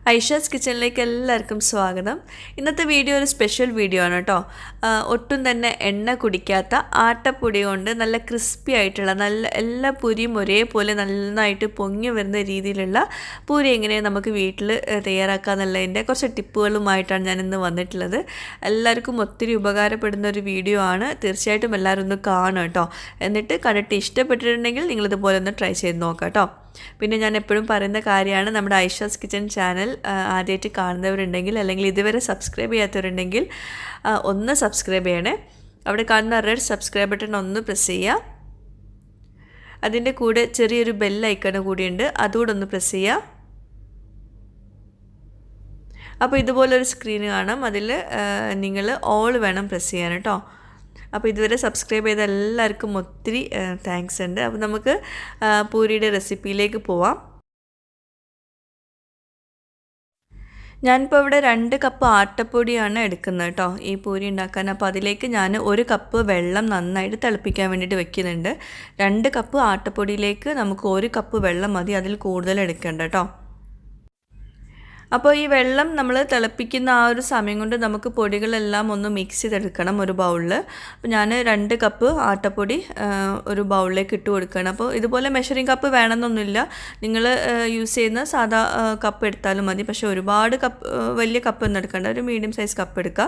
ഐഷാസ് കിച്ചണിലേക്ക് എല്ലാവർക്കും സ്വാഗതം. ഇന്നത്തെ വീഡിയോ ഒരു സ്പെഷ്യൽ വീഡിയോ ആണ് കേട്ടോ. ഒട്ടും തന്നെ എണ്ണ കുടിക്കാത്ത ആട്ടപ്പൊടി കൊണ്ട് നല്ല ക്രിസ്പി ആയിട്ടുള്ള എല്ലാ പൂരിയും ഒരേപോലെ നന്നായിട്ട് പൊങ്ങി വരുന്ന രീതിയിലുള്ള പൂരി എങ്ങനെ നമുക്ക് വീട്ടിൽ തയ്യാറാക്കാമെന്നുള്ളതിൻ്റെ കുറച്ച് ടിപ്പുകളുമായിട്ടാണ് ഞാനിന്ന് വന്നിട്ടുള്ളത്. എല്ലാവർക്കും ഒത്തിരി ഉപകാരപ്പെടുന്ന ഒരു വീഡിയോ ആണ്. തീർച്ചയായിട്ടും എല്ലാവരും ഒന്ന് കാണും കേട്ടോ. എന്നിട്ട് കണ്ടിട്ട് ഇഷ്ടപ്പെട്ടിട്ടുണ്ടെങ്കിൽ നിങ്ങളിതുപോലെ ഒന്ന് ട്രൈ ചെയ്ത് നോക്കാം കേട്ടോ. പിന്നെ ഞാൻ എപ്പോഴും പറയുന്ന കാര്യമാണ്, നമ്മുടെ ഐഷാസ് കിച്ചൺ ചാനൽ ആദ്യമായിട്ട് കാണുന്നവരുണ്ടെങ്കിൽ അല്ലെങ്കിൽ ഇതുവരെ സബ്സ്ക്രൈബ് ചെയ്യാത്തവരുണ്ടെങ്കിൽ ഒന്ന് സബ്സ്ക്രൈബ് ചെയ്യണേ. അവിടെ കാണുന്ന റെഡ് സബ്സ്ക്രൈബ് ബട്ടൺ ഒന്ന് പ്രസ് ചെയ്യുക. അതിൻ്റെ കൂടെ ചെറിയൊരു ബെൽ ഐക്കൺ കൂടിയുണ്ട്, അതുകൂടെ ഒന്ന് പ്രസ് ചെയ്യുക. അപ്പോൾ ഇതുപോലൊരു സ്ക്രീൻ കാണാം. അതിൽ നിങ്ങൾ ഓൾ വേണം പ്രസ് ചെയ്യാൻ കേട്ടോ. അപ്പോൾ ഇതുവരെ സബ്സ്ക്രൈബ് ചെയ്ത എല്ലാവർക്കും ഒത്തിരി താങ്ക്സ് ഉണ്ട്. അപ്പോൾ നമുക്ക് പൂരിയുടെ റെസിപ്പിയിലേക്ക് പോവാം. ഞാനിപ്പോൾ ഇവിടെ 2 കപ്പ് ആട്ടപ്പൊടിയാണ് എടുക്കുന്നത് കേട്ടോ ഈ പൂരി ഉണ്ടാക്കാൻ. അപ്പോൾ അതിലേക്ക് ഞാൻ 1 കപ്പ് വെള്ളം നന്നായിട്ട് തിളപ്പിക്കാൻ വേണ്ടിയിട്ട് വെക്കുന്നുണ്ട്. 2 കപ്പ് ആട്ടപ്പൊടിയിലേക്ക് നമുക്ക് 1 കപ്പ് വെള്ളം മതി, അതിൽ കൂടുതൽ എടുക്കേണ്ട കേട്ടോ. അപ്പോൾ ഈ വെള്ളം നമ്മൾ തിളപ്പിക്കുന്ന ആ ഒരു സമയം കൊണ്ട് നമുക്ക് പൊടികളെല്ലാം ഒന്ന് മിക്സ് ചെയ്തെടുക്കണം ഒരു ബൗളിൽ. അപ്പോൾ ഞാൻ 2 കപ്പ് ആട്ടപ്പൊടി ഒരു ബൗളിലേക്ക് ഇട്ട് കൊടുക്കണം. അപ്പോൾ ഇതുപോലെ മെഷറിംഗ് കപ്പ് വേണമെന്നൊന്നുമില്ല, നിങ്ങൾ യൂസ് ചെയ്യുന്ന സാധാ കപ്പ് എടുത്താലും മതി. പക്ഷേ ഒരുപാട് വലിയ കപ്പ് ഒന്നും എടുക്കേണ്ട, ഒരു മീഡിയം സൈസ് കപ്പ് എടുക്കുക.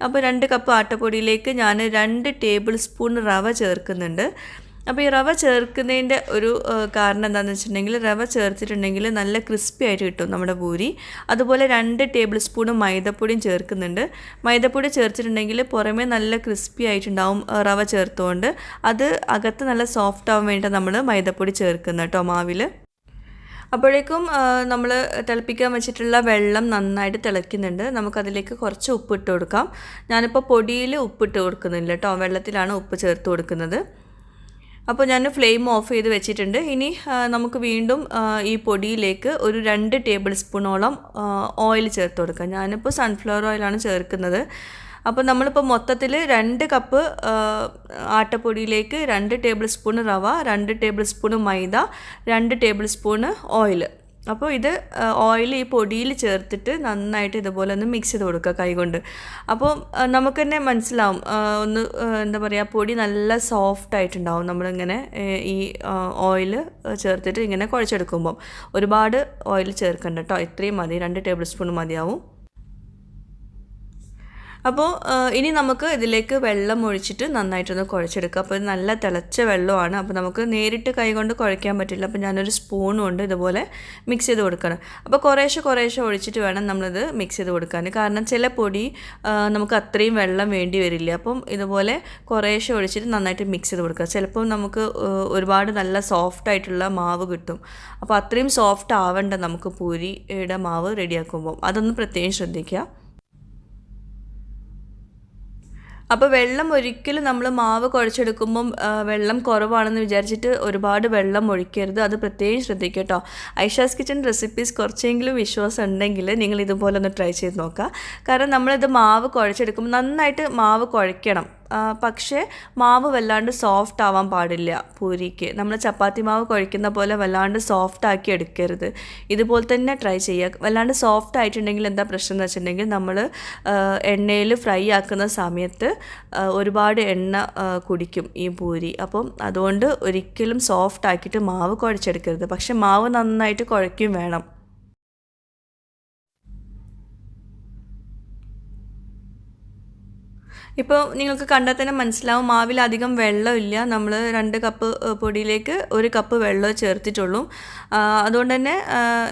അപ്പോൾ 2 കപ്പ് ആട്ടപ്പൊടിയിലേക്ക് ഞാൻ 2 ടേബിൾ സ്പൂൺ റവ ചേർക്കുന്നുണ്ട്. അപ്പോൾ ഈ റവ ചേർക്കുന്നതിൻ്റെ ഒരു കാരണം എന്താണെന്ന് വെച്ചിട്ടുണ്ടെങ്കിൽ, റവ ചേർത്തിട്ടുണ്ടെങ്കിൽ നല്ല ക്രിസ്പി ആയിട്ട് കിട്ടും നമ്മുടെ പൂരി. അതുപോലെ 2 ടേബിൾ സ്പൂൺ മൈദപ്പൊടിയും ചേർക്കുന്നുണ്ട്. മൈദപ്പൊടി ചേർത്തിട്ടുണ്ടെങ്കിൽ പുറമേ നല്ല ക്രിസ്പി ആയിട്ടുണ്ടാവും റവ ചേർത്തുകൊണ്ട്. അത് അകത്ത് നല്ല സോഫ്റ്റ് ആവാൻ വേണ്ടിയിട്ട് നമ്മൾ മൈദപ്പൊടി ചേർക്കുന്നത് കേട്ടോ മാവിൽ. അപ്പോഴേക്കും നമ്മൾ തിളപ്പിക്കാൻ വെച്ചിട്ടുള്ള വെള്ളം നന്നായിട്ട് തിളയ്ക്കുന്നുണ്ട്. നമുക്കതിലേക്ക് കുറച്ച് ഉപ്പിട്ട് കൊടുക്കാം. ഞാനിപ്പോൾ പൊടിയിൽ ഉപ്പിട്ട് കൊടുക്കുന്നില്ല കേട്ടോ, വെള്ളത്തിലാണ് ഉപ്പ് ചേർത്ത് കൊടുക്കുന്നത്. അപ്പോൾ ഞാൻ ഫ്ലെയിം ഓഫ് ചെയ്ത് വെച്ചിട്ടുണ്ട്. ഇനി നമുക്ക് വീണ്ടും ഈ പൊടിയിലേക്ക് ഒരു 2 ടേബിൾ സ്പൂണോളം ഓയിൽ ചേർത്ത് കൊടുക്കാം. ഞാനിപ്പോൾ സൺഫ്ലവർ ഓയിലാണ് ചേർക്കുന്നത്. അപ്പോൾ നമ്മളിപ്പോൾ മൊത്തത്തിൽ 2 കപ്പ് ആട്ടപ്പൊടിയിലേക്ക് 2 ടേബിൾ സ്പൂൺ റവ, 2 ടേബിൾ സ്പൂൺ മൈദ, 2 ടേബിൾ സ്പൂൺ ഓയിൽ. അപ്പോൾ ഇത് ഓയിൽ ഈ പൊടിയിൽ ചേർത്തിട്ട് നന്നായിട്ട് ഇതുപോലെ ഒന്ന് മിക്സ് ചെയ്ത് കൊടുക്കുക കൈകൊണ്ട്. അപ്പോൾ നമുക്ക് തന്നെ മനസ്സിലാവും, ഒന്ന് എന്താ പറയുക, പൊടി നല്ല സോഫ്റ്റ് ആയിട്ടുണ്ടാവും നമ്മളിങ്ങനെ ഈ ഓയിൽ ചേർത്തിട്ട് ഇങ്ങനെ കുഴച്ചെടുക്കുമ്പം. ഒരുപാട് ഓയിൽ ചേർക്കണ്ട കേട്ടോ, ഇത്രയും മതി, 2 ടേബിൾ സ്പൂൺ മതിയാവും. അപ്പോൾ ഇനി നമുക്ക് ഇതിലേക്ക് വെള്ളം ഒഴിച്ചിട്ട് നന്നായിട്ടൊന്ന് കുഴച്ചെടുക്കുക. അപ്പോൾ ഇത് നല്ല തിളച്ച വെള്ളമാണ്. അപ്പോൾ നമുക്ക് നേരിട്ട് കൈകൊണ്ട് കുഴയ്ക്കാൻ പറ്റില്ല. അപ്പോൾ ഞാനൊരു സ്പൂൺ കൊണ്ട് ഇതുപോലെ മിക്സ് ചെയ്ത് കൊടുക്കണം. അപ്പോൾ കുറേശ്ശെ ഒഴിച്ചിട്ട് വേണം നമ്മളിത് മിക്സ് ചെയ്ത് കൊടുക്കാൻ. കാരണം ചില പൊടി നമുക്ക് അത്രയും വെള്ളം വേണ്ടി വരില്ല. അപ്പം ഇതുപോലെ കുറേശ്ശെ ഒഴിച്ചിട്ട് നന്നായിട്ട് മിക്സ് ചെയ്ത് കൊടുക്കുക. ചിലപ്പോൾ നമുക്ക് ഒരുപാട് നല്ല സോഫ്റ്റ് ആയിട്ടുള്ള മാവ് കിട്ടും. അപ്പോൾ അത്രയും സോഫ്റ്റ് ആവേണ്ട നമുക്ക് പൂരിയുടെ മാവ് റെഡിയാക്കുമ്പോൾ, അതൊന്ന് പ്രത്യേകം ശ്രദ്ധിക്കുക. അപ്പോൾ വെള്ളം ഒരിക്കലും നമ്മൾ മാവ് കുഴച്ചെടുക്കുമ്പം വെള്ളം കുറവാണെന്ന് വിചാരിച്ചിട്ട് ഒരുപാട് വെള്ളം ഒഴിക്കരുത്, അത് പ്രത്യേകം ശ്രദ്ധിക്കുക കേട്ടോ. ഐഷാസ് കിച്ചൺ റെസിപ്പീസ് കുറച്ചെങ്കിലും വിശ്വാസം ഉണ്ടെങ്കിൽ നിങ്ങൾ ഇതുപോലെ ഒന്ന് ട്രൈ ചെയ്ത് നോക്കുക. കാരണം നമ്മളിത് മാവ് കുഴച്ചെടുക്കുമ്പോൾ നന്നായിട്ട് മാവ് കുഴയ്ക്കണം. പക്ഷേ മാവ് വല്ലാണ്ട് സോഫ്റ്റ് ആവാൻ പാടില്ല പൂരിക്ക്. നമ്മൾ ചപ്പാത്തി മാവ് കുഴയ്ക്കുന്ന പോലെ വല്ലാണ്ട് സോഫ്റ്റ് ആക്കി എടുക്കരുത്. ഇതുപോലെ തന്നെ ട്രൈ ചെയ്യുക. വല്ലാണ്ട് സോഫ്റ്റ് ആയിട്ടുണ്ടെങ്കിൽ എന്താ പ്രശ്നം എന്ന് വെച്ചിട്ടുണ്ടെങ്കിൽ, നമ്മൾ എണ്ണയിൽ ഫ്രൈ ആക്കുന്ന സമയത്ത് ഒരുപാട് എണ്ണ കുടിക്കും ഈ പൂരി. അപ്പം അതുകൊണ്ട് ഒരിക്കലും സോഫ്റ്റ് ആക്കിയിട്ട് മാവ് കുഴച്ചെടുക്കരുത്. പക്ഷേ മാവ് നന്നായിട്ട് കുഴയ്ക്കും വേണം. ഇപ്പോൾ നിങ്ങൾക്ക് കണ്ടാൽ തന്നെ മനസ്സിലാവും, മാവിൽ അധികം വെള്ളമില്ല. നമ്മൾ 2 കപ്പ് പൊടിയിലേക്ക് 1 കപ്പ് വെള്ളം ചേർത്തിട്ടുള്ളൂ. അതുകൊണ്ട് തന്നെ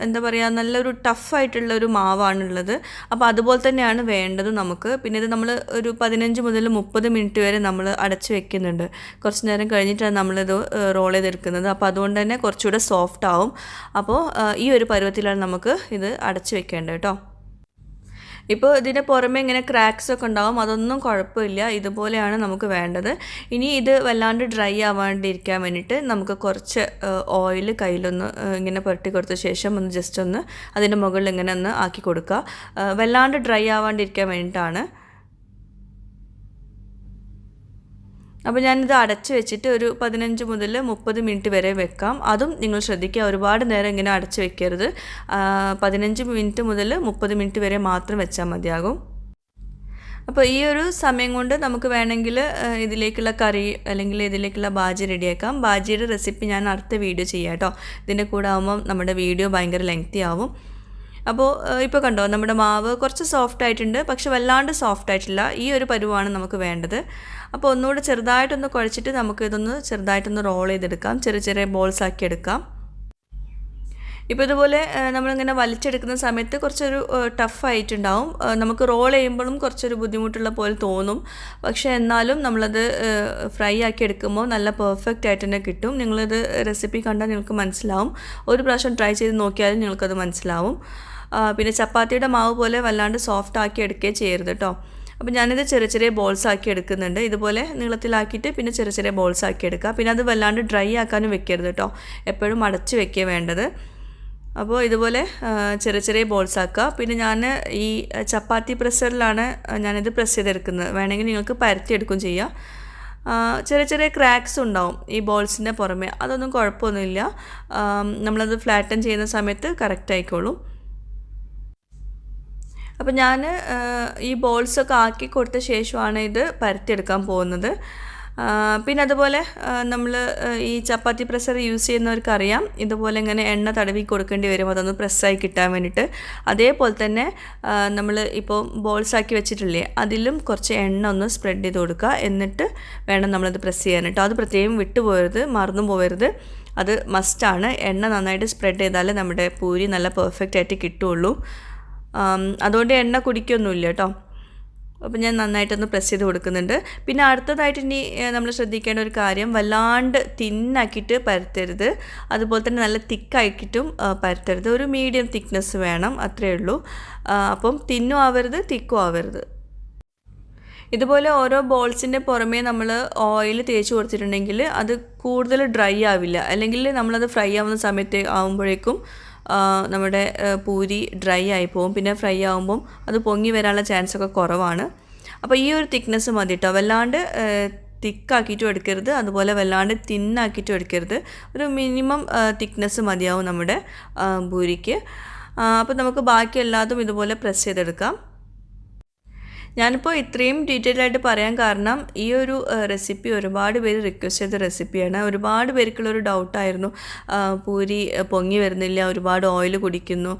എന്താ പറയുക, നല്ലൊരു ടഫായിട്ടുള്ളൊരു മാവാണുള്ളത്. അപ്പോൾ അതുപോലെ തന്നെയാണ് വേണ്ടത് നമുക്ക്. പിന്നെ ഇത് നമ്മൾ ഒരു 15 മുതൽ 30 മിനിറ്റ് വരെ നമ്മൾ അടച്ച് വെക്കുന്നുണ്ട്. കുറച്ച് നേരം കഴിഞ്ഞിട്ടാണ് നമ്മളിത് റോൾ ചെയ്തെടുക്കുന്നത്. അപ്പോൾ അതുകൊണ്ട് തന്നെ കുറച്ചുകൂടെ സോഫ്റ്റ് ആവും. അപ്പോൾ ഈ ഒരു പരുവത്തിലാണ് നമുക്ക് ഇത് അടച്ച് വെക്കേണ്ടത് കേട്ടോ. ഇപ്പോൾ ഇതിൻ്റെ പുറമെ ഇങ്ങനെ ക്രാക്സൊക്കെ ഉണ്ടാവും, അതൊന്നും കുഴപ്പമില്ല. ഇതുപോലെയാണ് നമുക്ക് വേണ്ടത്. ഇനി ഇത് വല്ലാണ്ട് ഡ്രൈ ആവാണ്ടിരിക്കാൻ വേണ്ടിയിട്ട് നമുക്ക് കുറച്ച് ഓയിൽ കയ്യിലൊന്ന് ഇങ്ങനെ പുരട്ടി കൊടുത്ത ശേഷം ഒന്ന് ജസ്റ്റ് ഒന്ന് അതിൻ്റെ മുകളിൽ ഇങ്ങനെ ഒന്ന് ആക്കി കൊടുക്കുക. വല്ലാണ്ട് ഡ്രൈ ആവാണ്ടിരിക്കാൻ വേണ്ടിയിട്ടാണ്. അപ്പോൾ ഞാനിത് അടച്ച് വെച്ചിട്ട് ഒരു 15 മുതൽ 30 മിനിറ്റ് വരെ വെക്കാം. അതും നിങ്ങൾ ശ്രദ്ധിക്കുക, ഒരുപാട് നേരം ഇങ്ങനെ അടച്ച് വെക്കരുത്. 15 മിനിറ്റ് മുതൽ 30 മിനിറ്റ് വരെ മാത്രം വെച്ചാൽ മതിയാകും. അപ്പോൾ ഈ ഒരു സമയം കൊണ്ട് നമുക്ക് വേണമെങ്കിൽ ഇതിലേക്കുള്ള കറി അല്ലെങ്കിൽ ഇതിലേക്കുള്ള ബാജി റെഡിയാക്കാം. ബാജിയുടെ റെസിപ്പി ഞാൻ അടുത്ത വീഡിയോ ചെയ്യാം കേട്ടോ. ഇതിൻ്റെ കൂടെ ആകുമ്പം നമ്മുടെ വീഡിയോ ഭയങ്കര ലെങ്തി ആവും. അപ്പോൾ ഇപ്പോൾ കണ്ടോ, നമ്മുടെ മാവ് കുറച്ച് സോഫ്റ്റ് ആയിട്ടുണ്ട്, പക്ഷെ വല്ലാണ്ട് സോഫ്റ്റ് ആയിട്ടില്ല. ഈ ഒരു പരുവാണ് നമുക്ക് വേണ്ടത്. അപ്പോൾ ഒന്നുകൂടെ ചെറുതായിട്ടൊന്ന് കുഴച്ചിട്ട് നമുക്ക് ഇതൊന്ന് ചെറുതായിട്ടൊന്ന് റോൾ ചെയ്തെടുക്കാം, ചെറിയ ചെറിയ ബോൾസ് ആക്കി എടുക്കാം. ഇപ്പോൾ ഇതുപോലെ നമ്മളിങ്ങനെ വലിച്ചെടുക്കുന്ന സമയത്ത് കുറച്ചൊരു ടഫായിട്ടുണ്ടാവും. നമുക്ക് റോൾ ചെയ്യുമ്പോഴും കുറച്ചൊരു ബുദ്ധിമുട്ടുള്ള പോലെ തോന്നും. പക്ഷേ എന്നാലും നമ്മളത് ഫ്രൈ ആക്കി എടുക്കുമ്പോൾ നല്ല പെർഫെക്റ്റ് ആയിട്ട് തന്നെ കിട്ടും. നിങ്ങളിത് റെസിപ്പി കണ്ടാൽ നിങ്ങൾക്ക് മനസ്സിലാവും. ഒരു പ്രാവശ്യം ട്രൈ ചെയ്ത് നോക്കിയാലും നിങ്ങൾക്കത് മനസ്സിലാവും. പിന്നെ ചപ്പാത്തിയുടെ മാവ് പോലെ വല്ലാണ്ട് സോഫ്റ്റ് ആക്കി എടുക്കുകയും ചെയ്യരുത് കേട്ടോ. അപ്പോൾ ഞാനിത് ചെറിയ ചെറിയ ബോൾസ് ആക്കി എടുക്കുന്നുണ്ട്. ഇതുപോലെ നീളത്തിലാക്കിയിട്ട് പിന്നെ ചെറിയ ചെറിയ ബോൾസ് ആക്കി എടുക്കുക. പിന്നെ അത് വല്ലാണ്ട് ഡ്രൈ ആക്കാനും വെക്കരുത് കേട്ടോ, എപ്പോഴും അടച്ച് വെക്കുക വേണ്ടത്. അപ്പോൾ ഇതുപോലെ ചെറിയ ചെറിയ ബോൾസ് ആക്കുക. പിന്നെ ഞാൻ ഈ ചപ്പാത്തി പ്രസ്സറിലാണ് ഞാനിത് പ്രസ് ചെയ്തെടുക്കുന്നത്. വേണമെങ്കിൽ നിങ്ങൾക്ക് പരത്തിയെടുക്കുകയും ചെയ്യാം. ചെറിയ ചെറിയ ക്രാക്സ് ഉണ്ടാവും ഈ ബോൾസിൻ്റെ പുറമെ, അതൊന്നും കുഴപ്പമൊന്നുമില്ല. നമ്മളത് ഫ്ലാറ്റൻ ചെയ്യുന്ന സമയത്ത് കറക്റ്റ് ആയിക്കോളും. അപ്പോൾ ഞാൻ ഈ ബോൾസൊക്കെ ആക്കി കൊടുത്ത ശേഷമാണ് ഇത് പരത്തിയെടുക്കാൻ പോകുന്നത്. പിന്നെ അതുപോലെ നമ്മൾ ഈ ചപ്പാത്തി പ്രസ്സർ യൂസ് ചെയ്യുന്നവർക്കറിയാം, ഇതുപോലെ ഇങ്ങനെ എണ്ണ തടവി കൊടുക്കേണ്ടി വരും അതൊന്ന് പ്രസ്സായി കിട്ടാൻ വേണ്ടിയിട്ട്. അതേപോലെ തന്നെ നമ്മൾ ഇപ്പോൾ ബോൾസാക്കി വെച്ചിട്ടില്ലേ, അതിലും കുറച്ച് എണ്ണ ഒന്ന് സ്പ്രെഡ് ചെയ്ത് കൊടുക്കുക. എന്നിട്ട് വേണം നമ്മളത് പ്രസ് ചെയ്യാൻ കേട്ടോ. അത് പ്രത്യേകം വിട്ടുപോകരുത്, മറന്നു പോകരുത്. അത് മസ്റ്റാണ്. എണ്ണ നന്നായിട്ട് സ്പ്രെഡ് ചെയ്താലേ നമ്മുടെ പൂരി നല്ല പെർഫെക്റ്റ് ആയിട്ട് കിട്ടുള്ളൂ. അതുകൊണ്ട് എണ്ണ കുടിക്കൊന്നുമില്ല കേട്ടോ. അപ്പോൾ ഞാൻ നന്നായിട്ടൊന്ന് പ്രസ് ചെയ്ത് കൊടുക്കുന്നുണ്ട്. പിന്നെ അടുത്തതായിട്ട് ഇനി നമ്മൾ ശ്രദ്ധിക്കേണ്ട ഒരു കാര്യം, വല്ലാണ്ട് തിന്നാക്കിയിട്ട് പരത്തരുത്, അതുപോലെ തന്നെ നല്ല തിക്കാക്കിയിട്ടും പരത്തരുത്. ഒരു മീഡിയം തിക്നെസ് വേണം, അത്രയേ ഉള്ളൂ. അപ്പം തിന്നും ആവരുത്, തിക്കും ആവരുത്. ഇതുപോലെ ഓരോ ബോൾസിൻ്റെ പുറമേ നമ്മൾ ഓയിൽ തേച്ച് കൊടുത്തിട്ടുണ്ടെങ്കിൽ അത് കൂടുതൽ ഡ്രൈ ആവില്ല. അല്ലെങ്കിൽ നമ്മളത് ഫ്രൈ ആവുന്ന സമയത്ത് ആകുമ്പോഴേക്കും നമ്മുടെ പൂരി ഡ്രൈ ആയി പോകും. പിന്നെ ഫ്രൈ ആകുമ്പം അത് പൊങ്ങി വരാനുള്ള ചാൻസൊക്കെ കുറവാണ്. അപ്പോൾ ഈ ഒരു തിക്നെസ് മതി കേട്ടോ. വല്ലാണ്ട് തിക്കാക്കിയിട്ടും എടുക്കരുത്, അതുപോലെ വല്ലാണ്ട് തിന്നാക്കിയിട്ടും എടുക്കരുത്. ഒരു മിനിമം തിക്നെസ് മതിയാവും നമ്മുടെ പൂരിക്ക്. അപ്പോൾ നമുക്ക് ബാക്കി എല്ലാതും ഇതുപോലെ പ്രസ് ചെയ്തെടുക്കാം. ഞാനിപ്പോൾ ഇത്രയും ഡീറ്റെയിൽ ആയിട്ട് പറയാൻ കാരണം ഈ ഒരു റെസിപ്പി ഒരുപാട് പേര് റിക്വസ്റ്റ് ചെയ്ത റെസിപ്പിയാണ്. ഒരുപാട് പേർക്കുള്ളൊരു ഡൗട്ടായിരുന്നു, പൂരി പൊങ്ങി വരുന്നില്ല, ഒരുപാട് ഓയിൽ കുടിക്കുന്നു,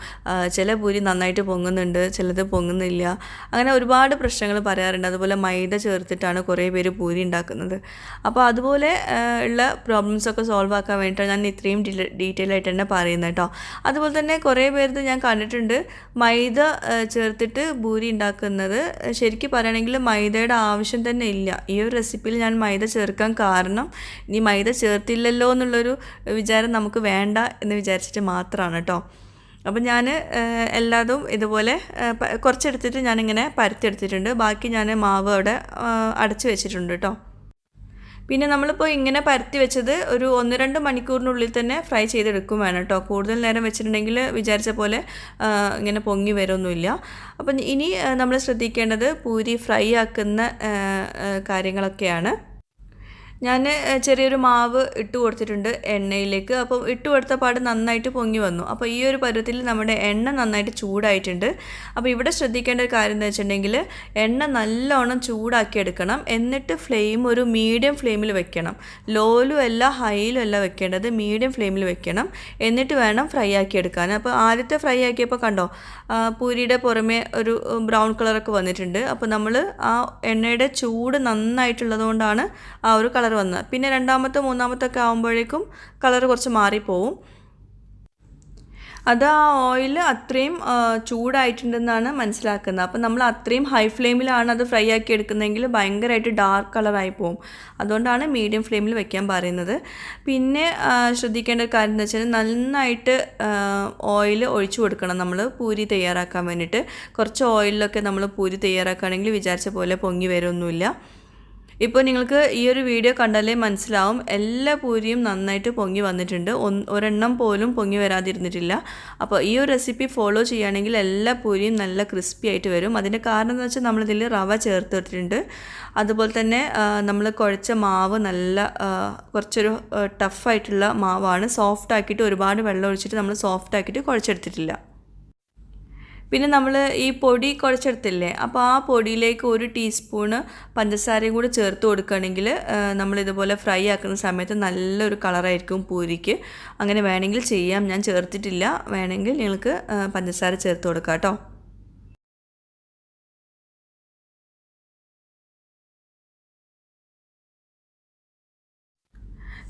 ചില പൂരി നന്നായിട്ട് പൊങ്ങുന്നുണ്ട്, ചിലത് പൊങ്ങുന്നില്ല, അങ്ങനെ ഒരുപാട് പ്രശ്നങ്ങൾ പറയാറുണ്ട്. അതുപോലെ മൈദ ചേർത്തിട്ടാണ് കുറേ പേര് പൂരി ഉണ്ടാക്കുന്നത്. അപ്പോൾ അതുപോലെ ഉള്ള പ്രോബ്ലംസൊക്കെ സോൾവ് ആക്കാൻ വേണ്ടിയിട്ടാണ് ഞാൻ ഇത്രയും ഡീറ്റെയിൽ ആയിട്ട് തന്നെ പറയുന്നത് കേട്ടോ. അതുപോലെ തന്നെ കുറേ പേര് ഞാൻ കണ്ടിട്ടുണ്ട് മൈദ ചേർത്തിട്ട് പൂരി ഉണ്ടാക്കുന്നത്. ശരിക്കും പറയുകയാണെങ്കിൽ മൈദയുടെ ആവശ്യം തന്നെ ഇല്ല. ഈ ഒരു റെസിപ്പിയിൽ ഞാൻ മൈദ ചേർക്കാൻ കാരണം ഇനി മൈദ ചേർത്തില്ലല്ലോ എന്നുള്ളൊരു വിചാരം നമുക്ക് വേണ്ട എന്ന് വിചാരിച്ചിട്ട് മാത്രമാണ് കേട്ടോ. അപ്പം ഞാൻ എല്ലാതും ഇതുപോലെ കുറച്ചെടുത്തിട്ട് ഞാനിങ്ങനെ പരത്തിയെടുത്തിട്ടുണ്ട്. ബാക്കി ഞാൻ മാവ് അവിടെ അടച്ച് വെച്ചിട്ടുണ്ട് കേട്ടോ. പിന്നെ നമ്മളിപ്പോൾ ഇങ്ങനെ പരത്തി വെച്ചത് ഒരു 1-2 മണിക്കൂറിനുള്ളിൽ തന്നെ ഫ്രൈ ചെയ്തെടുക്കും വേണം കേട്ടോ. കൂടുതൽ നേരം വെച്ചിട്ടുണ്ടെങ്കിൽ വിചാരിച്ച പോലെ ഇങ്ങനെ പൊങ്ങി വരുമൊന്നുമില്ല. അപ്പം ഇനി നമ്മൾ ശ്രദ്ധിക്കേണ്ടത് പൂരി ഫ്രൈ ആക്കുന്ന കാര്യങ്ങളൊക്കെയാണ്. ഞാൻ ചെറിയൊരു മാവ് ഇട്ട് കൊടുത്തിട്ടുണ്ട് എണ്ണയിലേക്ക്. അപ്പം ഇട്ട് കൊടുത്ത പാട് നന്നായിട്ട് പൊങ്ങി വന്നു. അപ്പോൾ ഈ ഒരു പരുവത്തിൽ നമ്മുടെ എണ്ണ നന്നായിട്ട് ചൂടായിട്ടുണ്ട്. അപ്പോൾ ഇവിടെ ശ്രദ്ധിക്കേണ്ട ഒരു കാര്യം എന്താ വെച്ചിട്ടുണ്ടെങ്കിൽ എണ്ണ നല്ലോണം ചൂടാക്കി എടുക്കണം. എന്നിട്ട് ഫ്ലെയിം ഒരു മീഡിയം ഫ്ലെയിമിൽ വെക്കണം. ലോയിലും അല്ല ഹൈയിലും അല്ല വെക്കേണ്ടത്, മീഡിയം ഫ്ലെയിമിൽ വെക്കണം. എന്നിട്ട് വേണം ഫ്രൈ ആക്കി എടുക്കാൻ. അപ്പോൾ ആദ്യത്തെ ഫ്രൈ ആക്കിയപ്പോൾ കണ്ടോ പൂരിയുടെ പുറമേ ഒരു ബ്രൗൺ കളറൊക്കെ വന്നിട്ടുണ്ട്. അപ്പോൾ നമ്മൾ ആ എണ്ണയുടെ ചൂട് നന്നായിട്ടുള്ളത് കൊണ്ടാണ് ആ ഒരു കളർ വന്നത്. പിന്നെ രണ്ടാമത്തെ മൂന്നാമത്തെ ഒക്കെ ആകുമ്പോഴേക്കും കളർ കുറച്ച് മാറിപ്പോവും. അത് ആ ഓയിൽ അത്രയും ചൂടായിട്ടുണ്ടെന്നാണ് മനസ്സിലാക്കുന്നത്. അപ്പം നമ്മൾ അത്രയും ഹൈ ഫ്ലെയിമിലാണ് അത് ഫ്രൈ ആക്കി എടുക്കുന്നതെങ്കിൽ ഭയങ്കരമായിട്ട് ഡാർക്ക് കളറായി പോകും. അതുകൊണ്ടാണ് മീഡിയം ഫ്ലെയിമിൽ വെക്കാൻ പറയുന്നത്. പിന്നെ ശ്രദ്ധിക്കേണ്ട ഒരു കാര്യം എന്ന് വെച്ചാൽ നന്നായിട്ട് ഓയിൽ ഒഴിച്ചു കൊടുക്കണം നമ്മൾ പൂരി തയ്യാറാക്കാൻ വേണ്ടിയിട്ട്. കുറച്ച് ഓയിലൊക്കെ നമ്മൾ പൂരി തയ്യാറാക്കുകയാണെങ്കിൽ വിചാരിച്ച പോലെ പൊങ്ങി വരുമൊന്നുമില്ല. ഇപ്പോൾ നിങ്ങൾക്ക് ഈ ഒരു വീഡിയോ കണ്ടാലേ മനസ്സിലാവും എല്ലാ പൂരിയും നന്നായിട്ട് പൊങ്ങി വന്നിട്ടുണ്ട്. ഒരെണ്ണം പോലും പൊങ്ങി വരാതിരുന്നിട്ടില്ല. അപ്പോൾ ഈ ഒരു റെസിപ്പി ഫോളോ ചെയ്യുകയാണെങ്കിൽ എല്ലാ പൂരിയും നല്ല ക്രിസ്പി ആയിട്ട് വരും. അതിൻ്റെ കാരണം എന്ന് വെച്ചാൽ നമ്മളിതിൽ റവ ചേർത്തിട്ടുണ്ട്. അതുപോലെ തന്നെ നമ്മൾ കുഴച്ച മാവ് നല്ല കുറച്ചൊരു ടഫായിട്ടുള്ള മാവാണ്. സോഫ്റ്റ് ആക്കിയിട്ട് ഒരുപാട് വെള്ളം ഒഴിച്ചിട്ട് നമ്മൾ സോഫ്റ്റ് ആക്കിയിട്ട് കുഴച്ചെടുത്തിട്ടില്ല. പിന്നെ നമ്മൾ ഈ പൊടി കുഴച്ചെടുത്തില്ലേ, അപ്പോൾ ആ പൊടിയിലേക്ക് 1 ടീസ്പൂണ് പഞ്ചസാരയും കൂടി ചേർത്ത് കൊടുക്കുകയാണെങ്കിൽ നമ്മളിതുപോലെ ഫ്രൈ ആക്കുന്ന സമയത്ത് നല്ലൊരു കളറായിരിക്കും പൂരിക്ക്. അങ്ങനെ വേണമെങ്കിൽ ചെയ്യാം. ഞാൻ ചേർത്തിട്ടില്ല. വേണമെങ്കിൽ നിങ്ങൾക്ക് പഞ്ചസാര ചേർത്ത് കൊടുക്കാം കേട്ടോ.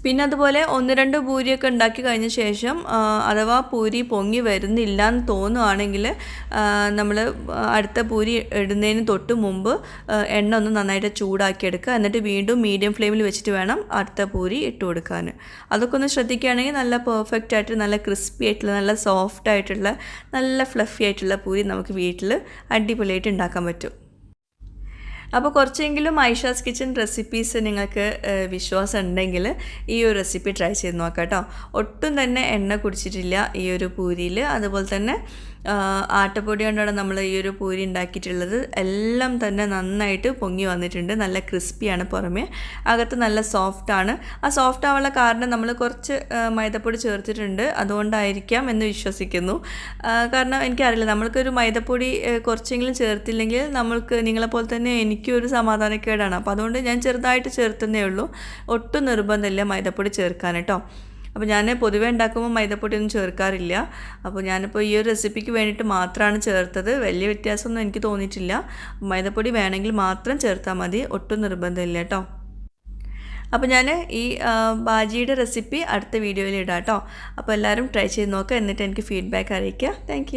പിന്നെ അതുപോലെ 1-2 പൂരിയൊക്കെ ഉണ്ടാക്കി കഴിഞ്ഞ ശേഷം അഥവാ പൂരി പൊങ്ങി വരുന്നില്ല എന്ന് തോന്നുകയാണെങ്കിൽ നമ്മൾ അടുത്ത പൂരി ഇടുന്നതിന് തൊട്ട് മുമ്പ് എണ്ണ ഒന്ന് നന്നായിട്ട് ചൂടാക്കിയെടുക്കുക. എന്നിട്ട് വീണ്ടും മീഡിയം ഫ്ലെയിമിൽ വെച്ചിട്ട് വേണം അടുത്ത പൂരി ഇട്ട് കൊടുക്കാൻ. അതൊക്കെ ഒന്ന് ശ്രദ്ധിക്കുകയാണെങ്കിൽ നല്ല പെർഫെക്റ്റ് ആയിട്ട് നല്ല ക്രിസ്പി ആയിട്ടുള്ള നല്ല സോഫ്റ്റ് ആയിട്ടുള്ള നല്ല ഫ്ലഫി ആയിട്ടുള്ള പൂരി നമുക്ക് വീട്ടിൽ അടിപൊളിയായിട്ട് ഉണ്ടാക്കാൻ പറ്റും. അപ്പോൾ കുറച്ചെങ്കിലും ഐഷാസ് കിച്ചൻ റെസിപ്പീസ് നിങ്ങൾക്ക് വിശ്വാസം ഉണ്ടെങ്കിൽ ഈ ഒരു റെസിപ്പി ട്രൈ ചെയ്ത് നോക്കാം കേട്ടോ. ഒട്ടും തന്നെ എണ്ണ കുടിച്ചിട്ടില്ല ഈ ഒരു പൂരിയിൽ. അതുപോലെ തന്നെ ആട്ടപ്പൊടി കൊണ്ടാണ് നമ്മൾ ഈ ഒരു പൂരി ഉണ്ടാക്കിയിട്ടുള്ളത്. എല്ലാം തന്നെ നന്നായിട്ട് പൊങ്ങി വന്നിട്ടുണ്ട്. നല്ല ക്രിസ്പിയാണ് പുറമേ, അകത്ത് നല്ല സോഫ്റ്റാണ്. ആ സോഫ്റ്റ് ആവാനുള്ള കാരണം നമ്മൾ കുറച്ച് മൈദപ്പൊടി ചേർത്തിട്ടുണ്ട്, അതുകൊണ്ടായിരിക്കാം എന്ന് വിശ്വസിക്കുന്നു. കാരണം എനിക്കറിയില്ല, നമ്മൾക്കൊരു മൈദപ്പൊടി കുറച്ചെങ്കിലും ചേർത്തില്ലെങ്കിൽ നമ്മൾക്ക് നിങ്ങളെപ്പോലെ തന്നെ എനിക്കൊരു സമാധാനക്കേടാണ്. അപ്പോൾ അതുകൊണ്ട് ഞാൻ ചെറുതായിട്ട് ചേർത്തന്നേ ഉള്ളൂ. ഒട്ടും നിർബന്ധമില്ല മൈദപ്പൊടി ചേർക്കാൻ കേട്ടോ. അപ്പോൾ ഞാൻ പൊതുവേ ഉണ്ടാക്കുമ്പോൾ മൈദപ്പൊടിയൊന്നും ചേർക്കാറില്ല. അപ്പോൾ ഞാനിപ്പോൾ ഈ ഒരു റെസിപ്പിക്ക് വേണ്ടിയിട്ട് മാത്രമാണ് ചേർത്തത്. വലിയ വ്യത്യാസമൊന്നും എനിക്ക് തോന്നിയിട്ടില്ല. മൈദപ്പൊടി വേണമെങ്കിൽ മാത്രം ചേർത്താൽ മതി, ഒട്ടും നിർബന്ധമില്ല കേട്ടോ. അപ്പോൾ ഞാൻ ഈ ബാജിയുടെ റെസിപ്പി അടുത്ത വീഡിയോയിൽ ഇടാം കേട്ടോ. അപ്പോൾ എല്ലാവരും ട്രൈ ചെയ്ത് നോക്കുക, എന്നിട്ട് എനിക്ക് ഫീഡ്ബാക്ക് അറിയിക്കുക. താങ്ക്